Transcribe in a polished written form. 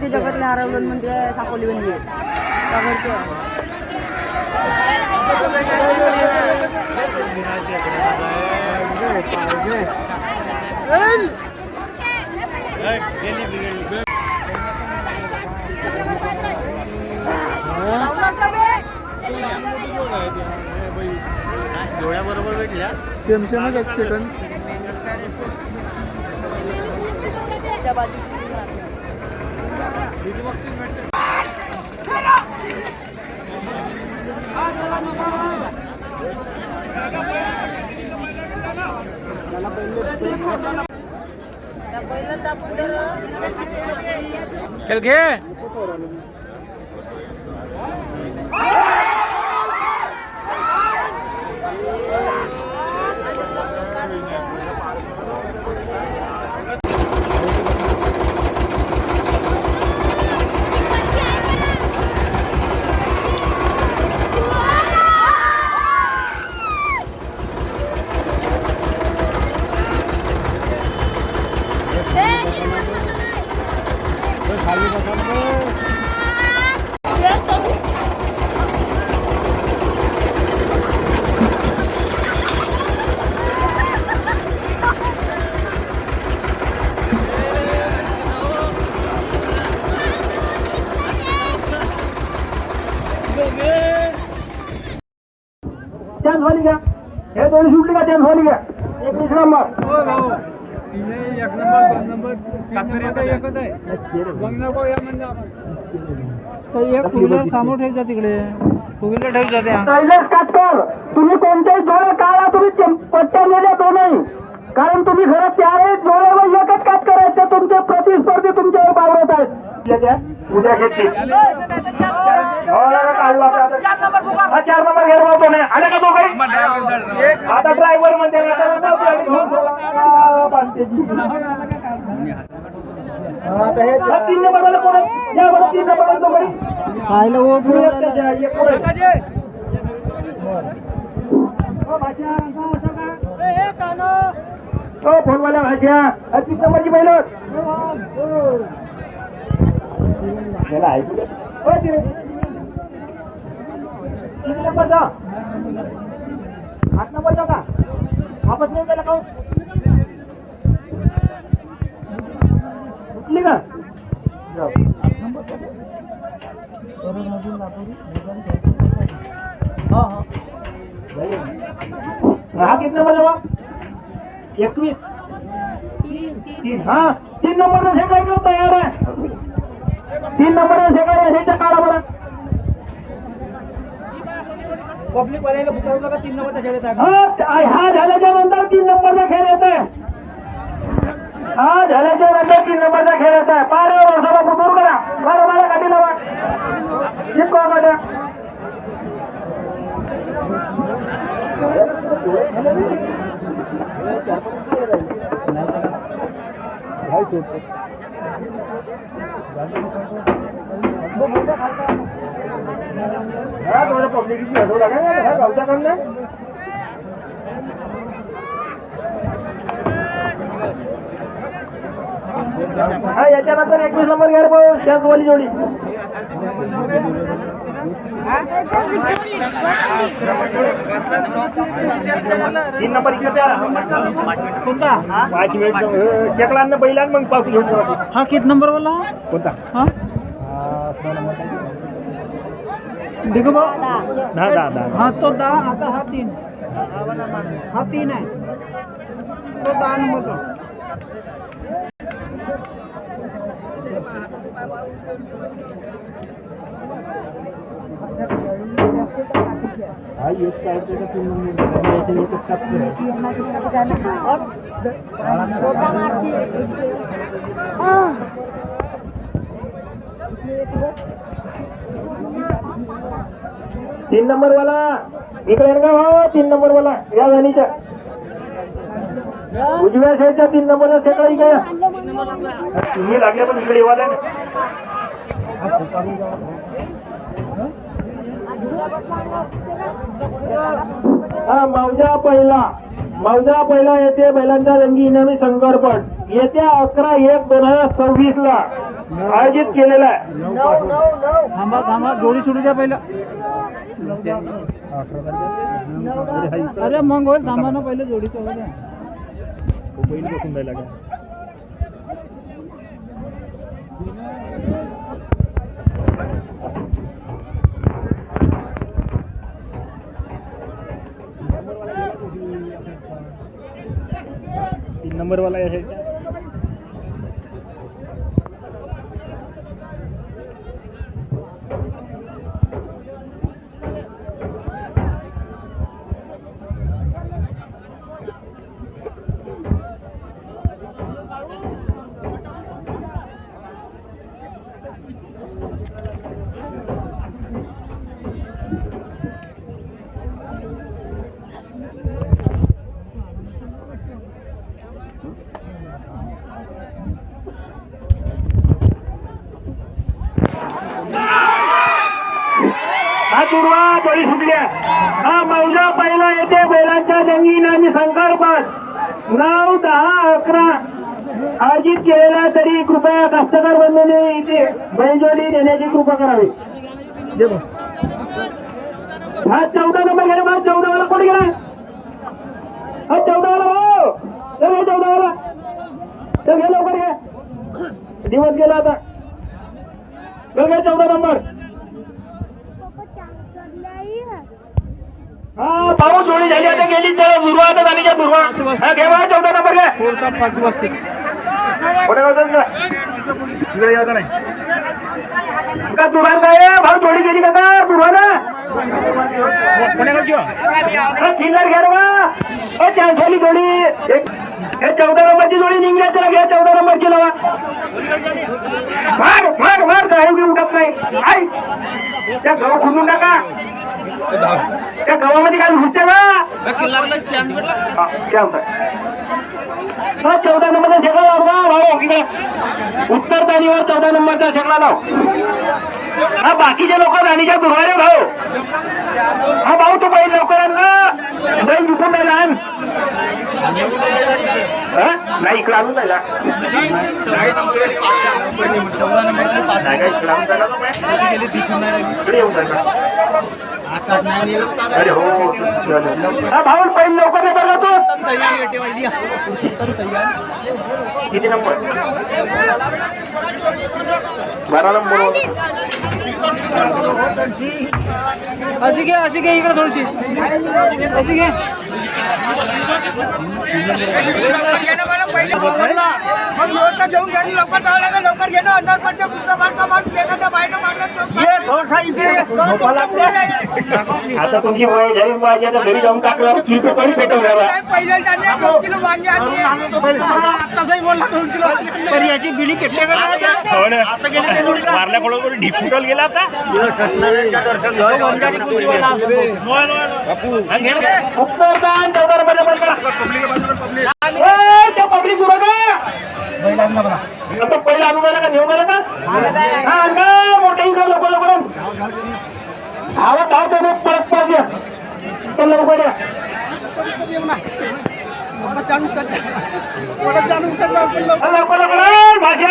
म्हणते जगातले हरवलं म्हणते साकोली बनली काय करते जोड्या बरोबर भेटल्या सेम सेमच एक सेकंड चल घे चान्स वाली घ्या हे दोन सुटली का चान्स वाली घ्या एक दुसरा नंबर एक नंबर दोन नंबर एकच आहे मग नको या म्हणजे एक टू व्हीलर समोर ठेव जा तिकडे टू व्हीलर ठेव जाते सायलेन्स काटकर तुम्ही कोणत्याही जोडे काढा तुम्ही पट्ट्या नेल्या दोनही कारण तुम्ही घरात चारही जोड्यावर एकच काट करायचं तुमचे प्रतिस्पर्धी तुमच्यावर बावरत आहेत उद्या घेतली हा 4 नंबर घेऊन होतो नाही आले का दोघे आता ड्रायव्हर म्हणजे तीन नंबर वाला कोण आहे या बरं 3 नंबर दोघे पाहिलं हो फोनवाल्या भाषा 3 नंबरची पहिलं नंबरचा 8 नंबरचा का वापस नाही गेला का उठली का हा किती नंबर जावा 21 हा 3 नंबर शेकायचं तयार आहे 3 नंबर शेकायला ह्याच्या काळा बरं पब्लिक वाल्याला बुकावलं का 3 नंबरचा खेळ येत हा झाल्याच्या नंतर 3 नंबरचा खेळ येत आहे हा झाल्याच्या नंतर 3 नंबरचा खेळ येत आहे पार वर्षाला बुटूर करा बरं मला गाडी लावा शिकवा गाड्या तुम्हाला पब्लिकची हजव लागेल हा गावच्या काम नाही हा याच्यानंतर 21 नंबर घ्या भाऊ शासवाली जोडी तीन नंबर कोणता 5 मिनिट चेकला पहिला मग पाऊस घेऊन हा किती नंबर वाला कोणता हा देखो बा 10 हा तो 10 आता हा 3 हा 3 आहे तो 10 नंबरचा हा एक साइड का 3 नंबर एकच कापतो तीन नंबर वाला इकडे का भाऊ 3 नंबर वाला या जाणीच्या उजव्या साईडच्या 3 नंबरला सेकळा इकडे तुम्ही लागले पण इकडे वाला हा मौजा पहिला येते बैलांचा रंगी इनामी संकरपट येत्या 11/1/2026 ला आयोजित केलेला आहे. थांबा थांबा जोडी सोडू द्या पहिलं. अरे मग होईल थांबा ना पहिले जोडीचं होऊ द्या. तीन नंबर वाला आहे. हा दुर्वा जोडी सुटल्या. हा मौजा पहिला येते बैलांच्या जंगीन आणि संकल्पात 9, 10, 11 आयोजित केलेला. तरी कृपया कास्तकार बंधूंनी इथे बैलजोडी देण्याची कृपा करावी. हा 14 नंबर गेला बा. 14 वाला कोण गेला? हा 14 वाला भाऊ. चल 14 वाला चल घे लवकर घे. दिवस गेला आता. चल घे 14 नंबर. हा भाऊ जोडी झाली आता गेली. दुर्वा आता झाली का दुर्वा? हा घे बा 14 नंबर घे. पुढचा 5 वाजता. कुठे होतं तिकडे यायचं नाही का? दुरान काय भाऊ जोडी गेली का दुर्वाना? किल्लर घ्या बा. चान्स झाली जोडी. हे 14 नंबरची जोडी निघल्या. त्याला घ्या 14 नंबरची लावा. मार मार मार साहेब घेऊन उठत नाही. आई त्या गव्हा खुंदून टाका. त्या गव्हामध्ये काय घुसते का? किल्लारला चान्स भेटला. हा 14 नंबरचा शेकडा लाव का भाऊ? इकडे उत्तर तालीवर 14 नंबरचा शेकडा लाव. हा बाकीचे लोक राणीच्या दुर्वारे भाऊ. हा भाऊ तू बैल लवकर ना. बैल दुखून राहिला आण. नाही इकडे आणून राहिला. अरे हो हा भाऊ बैल लवकर नाही बघा तू. किती नंबर? 12 नंबर. अशी घे इकडे थोडीशी. अशी घे. आता तुमची वय झाली माझी. आता घरी जाऊन टाकलं कधी पेटवलं. पर याची बिडी पेटले का काय आता? मारल्याकडून ढीप फुटल गेला. आता उत्तरदान 14 मध्ये पब्लिक सुरू का? आता पहिला आणून गेला का? नेऊन गेला का? हा मोठे इकडे लोक लवकर धावत धावत परत परत या. तर लवकर या. लवकर लवकर भाषा